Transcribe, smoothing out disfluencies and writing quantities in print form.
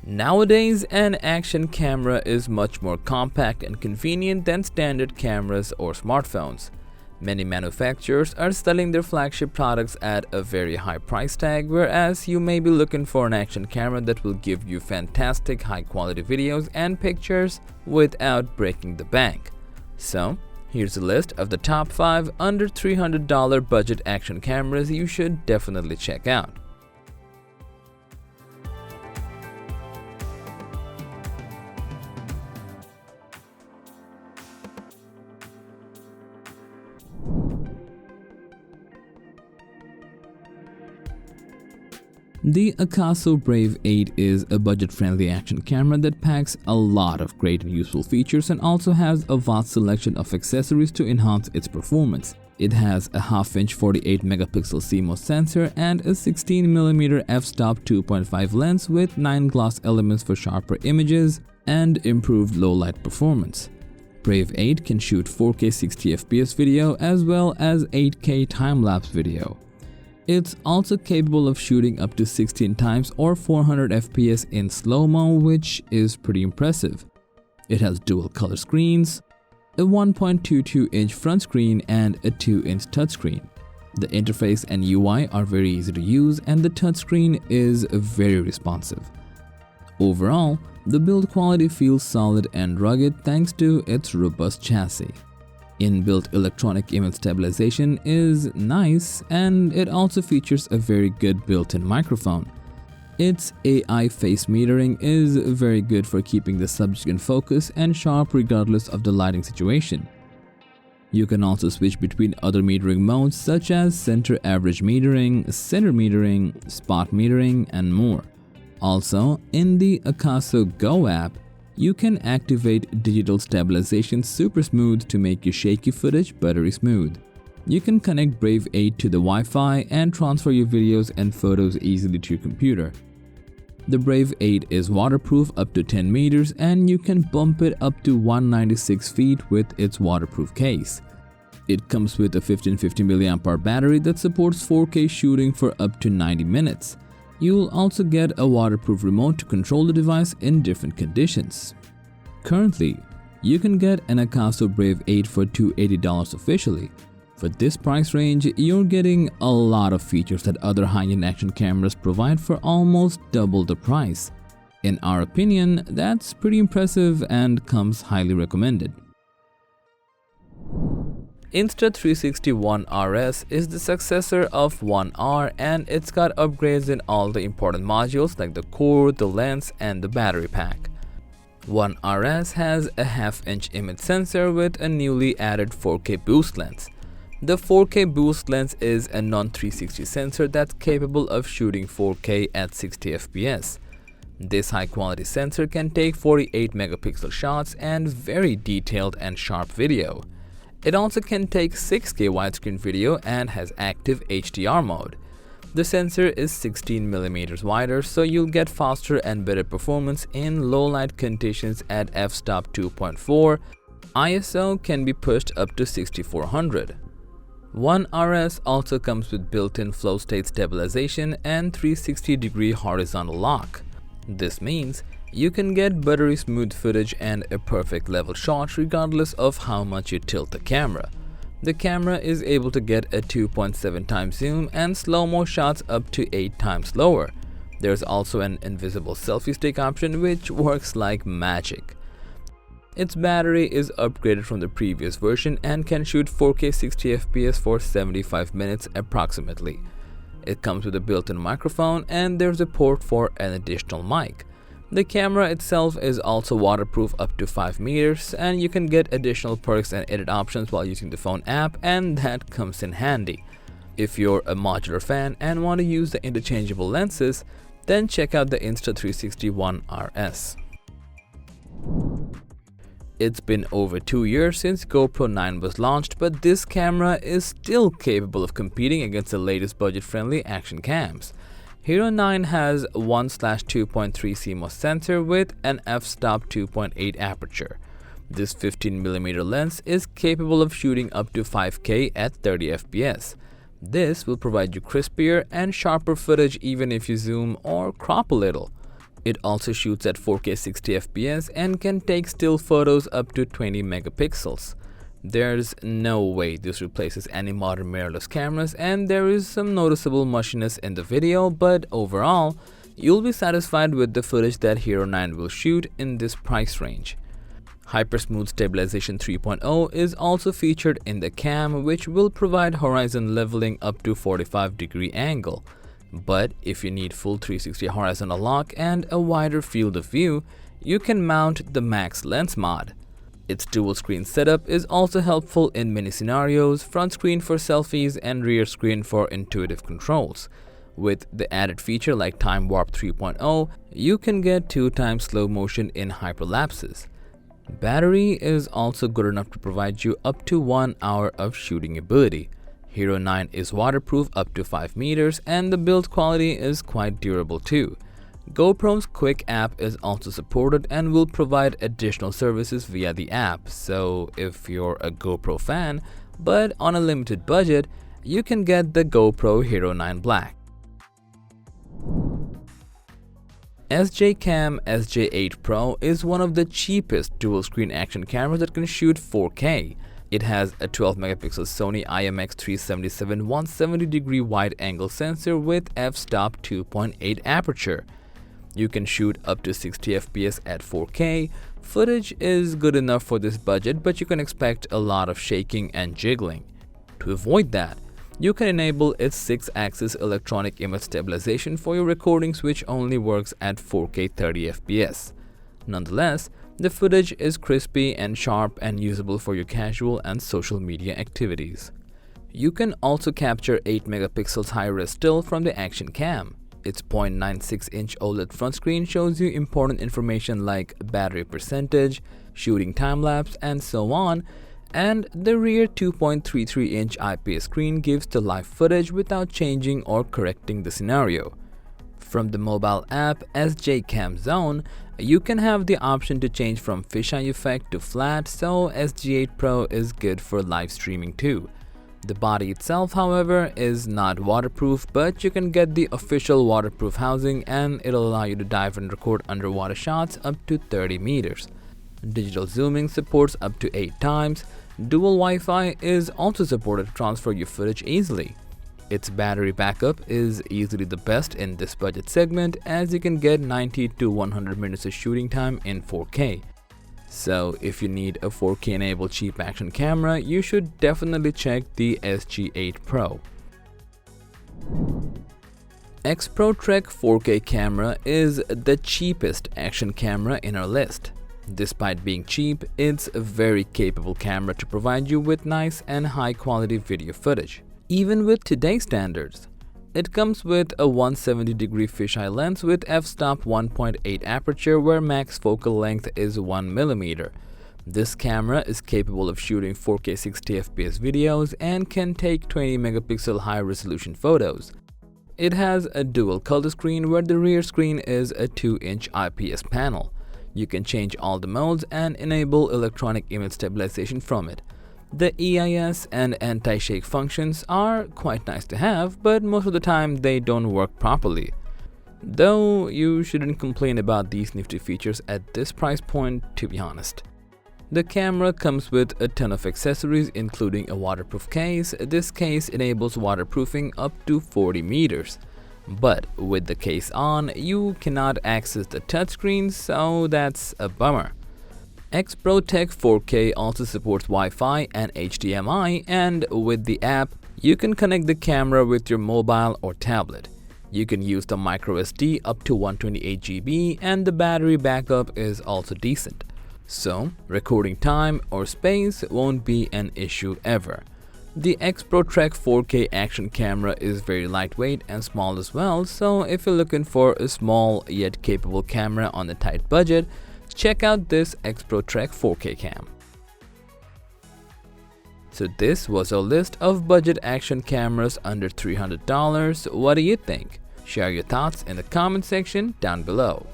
Nowadays, an action camera is much more compact and convenient than standard cameras or smartphones. Many manufacturers are selling their flagship products at a very high price tag, whereas you may be looking for an action camera that will give you fantastic high-quality videos and pictures without breaking the bank. So, here's a list of the top 5 under $300 budget action cameras you should definitely check out. The AKASO Brave 8 is a budget-friendly action camera that packs a lot of great and useful features and also has a vast selection of accessories to enhance its performance. It has a half-inch 48-megapixel CMOS sensor and a 16mm f-stop 2.5 lens with 9 gloss elements for sharper images and improved low-light performance. Brave 8 can shoot 4K 60fps video as well as 8K time-lapse video. It's also capable of shooting up to 16 times or 400 fps in slow-mo, which is pretty impressive. It has dual color screens, a 1.22-inch front screen and a 2-inch touchscreen. The interface and UI are very easy to use and the touchscreen is very responsive. Overall, the build quality feels solid and rugged thanks to its robust chassis. Inbuilt electronic image stabilization is nice, and it also features a very good built-in microphone. Its AI face metering is very good for keeping the subject in focus and sharp regardless of the lighting situation. You can also switch between other metering modes such as center average metering, center metering, spot metering, and more. Also, in the AKASO Go app, you can activate digital stabilization super smooth to make your shaky footage buttery smooth. You can connect Brave 8 to the Wi-Fi and transfer your videos and photos easily to your computer. The Brave 8 is waterproof up to 10 meters and you can bump it up to 196 feet with its waterproof case. It comes with a 1550 mAh battery that supports 4K shooting for up to 90 minutes. You'll also get a waterproof remote to control the device in different conditions. Currently, you can get an AKASO Brave 8 for $280 officially. For this price range, you're getting a lot of features that other high-end action cameras provide for almost double the price. In our opinion, that's pretty impressive and comes highly recommended. Insta360 ONE RS is the successor of ONE R and it's got upgrades in all the important modules like the core, the lens, and the battery pack. ONE RS has a half-inch image sensor with a newly added 4K boost lens. The 4K boost lens is a non-360 sensor that's capable of shooting 4K at 60 fps. This high-quality sensor can take 48 megapixel shots and very detailed and sharp video. It also can take 6K widescreen video and has active HDR mode. The sensor is 16mm wider, so you'll get faster and better performance in low light conditions at f-stop 2.4. ISO can be pushed up to 6400. ONE RS also comes with built-in flow state stabilization and 360-degree horizontal lock. This means you can get buttery smooth footage and a perfect level shot regardless of how much you tilt the camera. The camera is able to get a 2.7 times zoom and slow-mo shots up to 8 times slower. There's also an invisible selfie stick option which works like magic. Its battery is upgraded from the previous version and can shoot 4K 60 fps for 75 minutes approximately. It comes with a built-in microphone and there's a port for an additional mic. The camera itself is also waterproof up to 5 meters and you can get additional perks and edit options while using the phone app, and that comes in handy. If you're a modular fan and want to use the interchangeable lenses, then check out the Insta360 ONE RS. It's been over 2 years since GoPro 9 was launched, but this camera is still capable of competing against the latest budget-friendly action cams. HERO9 has 1/2.3 CMOS sensor with an f-stop 2.8 aperture. This 15mm lens is capable of shooting up to 5K at 30 fps. This will provide you crispier and sharper footage even if you zoom or crop a little. It also shoots at 4K 60 FPS and can take still photos up to 20 megapixels. There's no way this replaces any modern mirrorless cameras, and there is some noticeable mushiness in the video, but overall, you'll be satisfied with the footage that HERO9 will shoot in this price range. Hypersmooth Stabilization 3.0 is also featured in the cam, which will provide horizon leveling up to 45-degree angle. But if you need full 360 horizontal lock and a wider field of view, you can mount the Max Lens mod. Its dual screen setup is also helpful in many scenarios: front screen for selfies and rear screen for intuitive controls. With the added feature like Time Warp 3.0, you can get 2x slow motion in hyperlapses. Battery is also good enough to provide you up to 1 hour of shooting ability. HERO9 is waterproof up to 5 meters, and the build quality is quite durable too. GoPro's Quick app is also supported and will provide additional services via the app, so if you're a GoPro fan but on a limited budget, you can get the GoPro HERO9 Black. SJCAM SJ8 Pro is one of the cheapest dual-screen action cameras that can shoot 4K. It has a 12-megapixel Sony IMX377 170-degree wide-angle sensor with f-stop 2.8 aperture. You can shoot up to 60 FPS at 4K. Footage is good enough for this budget, but you can expect a lot of shaking and jiggling. To avoid that, you can enable its 6-axis electronic image stabilization for your recordings, which only works at 4K 30 FPS. Nonetheless, the footage is crispy and sharp and usable for your casual and social media activities. You can also capture 8 megapixels high-res still from the action cam. Its 0.96-inch OLED front screen shows you important information like battery percentage, shooting time-lapse, and so on, and the rear 2.33-inch IPS screen gives the live footage without changing or correcting the scenario. From the mobile app SJCAM Zone, you can have the option to change from fisheye effect to flat, so SJ8 Pro is good for live streaming too. The body itself, however, is not waterproof, but you can get the official waterproof housing and it'll allow you to dive and record underwater shots up to 30 meters. Digital zooming supports up to 8 times. Dual Wi-Fi is also supported to transfer your footage easily. Its battery backup is easily the best in this budget segment, as you can get 90 to 100 minutes of shooting time in 4K. So if you need a 4K enabled cheap action camera, you should definitely check the SJ8 Pro. Exprotrek 4K camera is the cheapest action camera in our list. Despite being cheap, it's a very capable camera to provide you with nice and high quality video footage. Even with today's standards, it comes with a 170-degree fisheye lens with f-stop 1.8 aperture where max focal length is 1 mm. This camera is capable of shooting 4K 60 FPS videos and can take 20 megapixel high-resolution photos. It has a dual color screen where the rear screen is a 2-inch IPS panel. You can change all the modes and enable electronic image stabilization from it. The EIS and anti-shake functions are quite nice to have, but most of the time they don't work properly. Though you shouldn't complain about these nifty features at this price point, to be honest. The camera comes with a ton of accessories, including a waterproof case. This case enables waterproofing up to 40 meters. But with the case on, you cannot access the touchscreen, so that's a bummer. Exprotrek 4K also supports Wi-Fi and HDMI, and with the app, you can connect the camera with your mobile or tablet. You can use the microSD up to 128 GB, and the battery backup is also decent. So, recording time or space won't be an issue ever. The Exprotrek 4K action camera is very lightweight and small as well, so if you're looking for a small yet capable camera on a tight budget, check out this Exprotrek 4K cam. So this was our list of budget action cameras under $300. What do you think? Share your thoughts in the comment section down below.